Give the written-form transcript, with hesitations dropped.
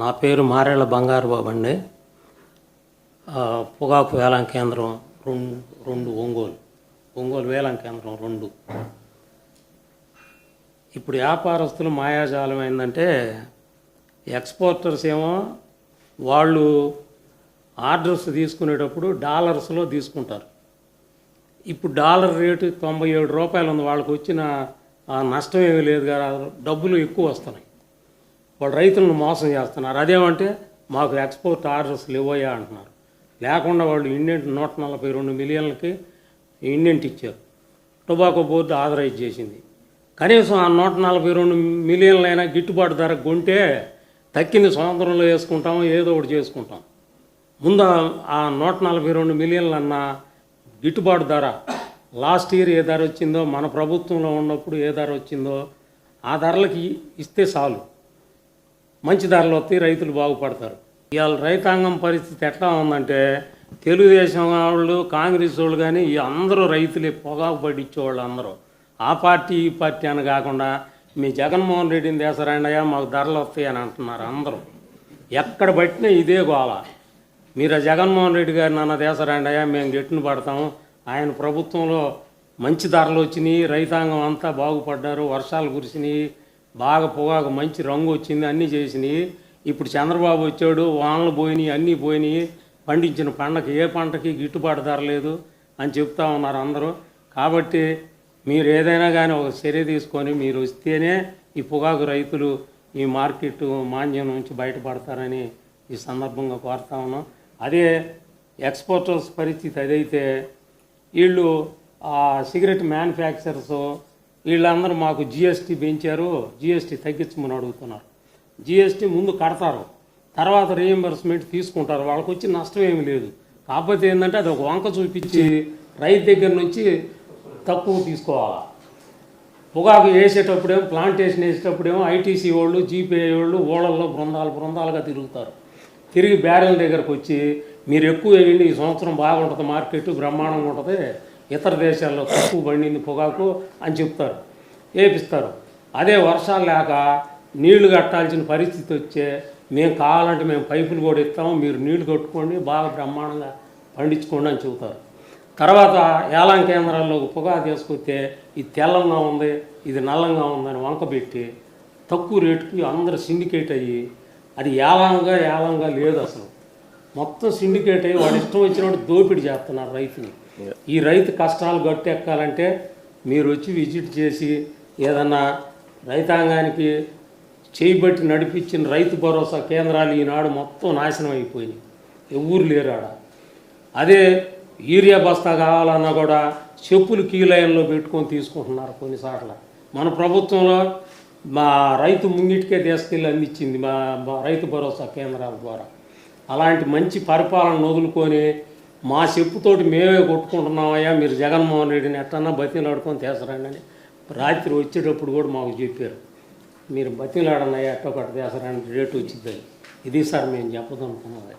నా పేరు మారేళ్ళ బంగారు బాబు అండి. పొగాకు వేలం కేంద్రం రెండు ఒంగోలు వేలం కేంద్రం 2. ఇప్పుడు వ్యాపారస్తులు మాయాజాలం ఏంటంటే ఎక్స్పోర్టర్స్ ఏమో వాళ్ళు ఆర్డర్స్ తీసుకునేటప్పుడు డాలర్స్లో తీసుకుంటారు. ఇప్పుడు డాలర్ రేటు 97 రూపాయలు ఉంది. వాళ్ళకి వచ్చిన నష్టం ఏమీ లేదు కదా, డబ్బులు ఎక్కువ వస్తున్నాయి. వాళ్ళు రైతులను మోసం చేస్తున్నారు. అదేమంటే మాకు ఎక్స్పోర్ట్ ఆర్డర్స్ లేవయ్యా అంటున్నారు. లేకుండా వాళ్ళు ఇండియన్ 142 మిలియన్లకి ఇండియన్ ఇచ్చారు. టొబాకో బోర్డు ఆథరైజ్ చేసింది. కనీసం ఆ 142 మిలియన్లైనా గిట్టుబాటు ధర కొంటే తక్కింది స్వతంత్రంలో వేసుకుంటాము, ఏదో ఒకటి చేసుకుంటాం. ముందు ఆ 142 మిలియన్లన్నా గిట్టుబాటు ధర లాస్ట్ ఇయర్ ఏ ధర వచ్చిందో, మన ప్రభుత్వంలో ఉన్నప్పుడు ఏ ధర వచ్చిందో ఆ ధరలకి ఇస్తే చాలు. మంచి ధరలు వస్తాయి, రైతులు బాగుపడతారు. ఇవాళ రైతాంగం పరిస్థితి ఎట్లా ఉందంటే తెలుగుదేశం వాళ్ళు, కాంగ్రెస్ వాళ్ళు కానీ అందరూ రైతులే, పొగాకు పట్టించేవాళ్ళు అందరూ. ఆ పార్టీ ఈ పార్టీ అని కాకుండా మీ జగన్మోహన్ రెడ్డిని దేశరాండయ్యా మాకు ధరలు వస్తాయి అని అంటున్నారు అందరూ. ఎక్కడ పట్టినా ఇదే గోల. మీరు ఆ జగన్మోహన్ రెడ్డి గారిని అన్న దేశరాండయ్యా మేము గెట్టును పడతాము, ఆయన ప్రభుత్వంలో మంచి ధరలు వచ్చినాయి, రైతాంగం అంతా బాగుపడ్డారు, వర్షాలు కురిసినాయి, బాగా పొగాకు మంచి రంగు వచ్చింది, అన్నీ చేసినాయి. ఇప్పుడు చంద్రబాబు వచ్చాడు, వానలు పోయినాయి, అన్నీ పోయినాయి, పండించిన పంటకి ఏ పంటకి గిట్టుబాటు ధర లేదు అని చెప్తా ఉన్నారు అందరూ. కాబట్టి మీరు ఏదైనా కానీ ఒక చర్య తీసుకొని మీరు వస్తేనే ఈ పొగాకు రైతులు ఈ మార్కెట్ మాంద్యం నుంచి బయటపడతారని ఈ సందర్భంగా కోరుతా ఉన్నాం. అదే ఎక్స్పోర్టర్స్ పరిస్థితి అదైతే వీళ్ళు సిగరెట్ మ్యానుఫ్యాక్చరర్స్ వీళ్ళందరూ మాకు జిఎస్టీ పెంచారు, జిఎస్టీ తగ్గించమని అడుగుతున్నారు. జిఎస్టీ ముందు కడతారు, తర్వాత రీఎంబర్స్మెంట్ తీసుకుంటారు. వాళ్ళకి వచ్చి నష్టం ఏమి లేదు. కాకపోతే ఏంటంటే అది ఒక వంక చూపించి రైతు దగ్గర నుంచి తక్కువ తీసుకోవాలి. పొగాకు వేసేటప్పుడేమో, ప్లాంటేషన్ వేసేటప్పుడేమో ఐటీసీ వాళ్ళు, జీపీఐ వాళ్ళు ఓళ్ళల్లో బృందాలుగా తిరుగుతారు. తిరిగి బ్యారెల్ దగ్గరకు వచ్చి మీరు ఎక్కువ వేయండి, ఈ సంవత్సరం బాగుంటుంది, మార్కెట్ బ్రహ్మాండంగా ఉంటుంది, ఇతర దేశాల్లో తక్కువ పండింది పొగాకు అని చెప్తారు, వేపిస్తారు. అదే వర్షాలు లేక నీళ్లు కట్టాల్సిన పరిస్థితి వచ్చే మేము కావాలంటే మేము పైపులు కూడా ఇస్తాము, మీరు నీళ్లు కట్టుకోండి, బాగా బ్రహ్మాండంగా పండించుకోండి అని చెబుతారు. తర్వాత ఏలాం కేంద్రాల్లో పొగాకు తీసుకొస్తే ఇది తెల్లంగా ఉంది, ఇది నల్లంగా ఉందని వంక పెట్టి తక్కువ రేటుకి అందరూ సిండికేట్ అయ్యి, అది ఏలంగా లేదు అసలు. మొత్తం సిండికేట్ అయ్యి వాడు ఇష్టం వచ్చినట్టు దోపిడీ చేస్తున్నారు రైతుని. ఈ రైతు కష్టాలు గట్టెక్కాలంటే మీరు వచ్చి విజిట్ చేసి ఏదన్నా రైతాంగానికి చేయబట్టి నడిపించిన రైతు భరోసా కేంద్రాలు ఈనాడు మొత్తం నాశనం అయిపోయినాయి, ఎవరు లేరాడ. అదే యూరియా బస్తా కావాలన్నా కూడా చెప్పులు కీలయంలో పెట్టుకొని తీసుకుంటున్నారు కొన్నిసార్లు. మన ప్రభుత్వంలో మా రైతు ముంగిటికే తీసుకెళ్ళి అందించింది మా రైతు భరోసా కేంద్రాల ద్వారా. అలాంటి మంచి పరిపాలన వదులుకొని మా చెప్పుతోటి మేమే కొట్టుకుంటున్నామయ్యా, మీరు జగన్మోహన్ రెడ్డిని ఎట్టన్నా బతిలాడుకొని తీసరండి అని రాత్రి వచ్చేటప్పుడు కూడా మాకు చెప్పారు. మీరు బతిలాడన్నయ్యా ఎట్టొకటి తీసరండి, రేటు వచ్చిందని. ఇది సార్ మేము చెప్పదనుకున్నది.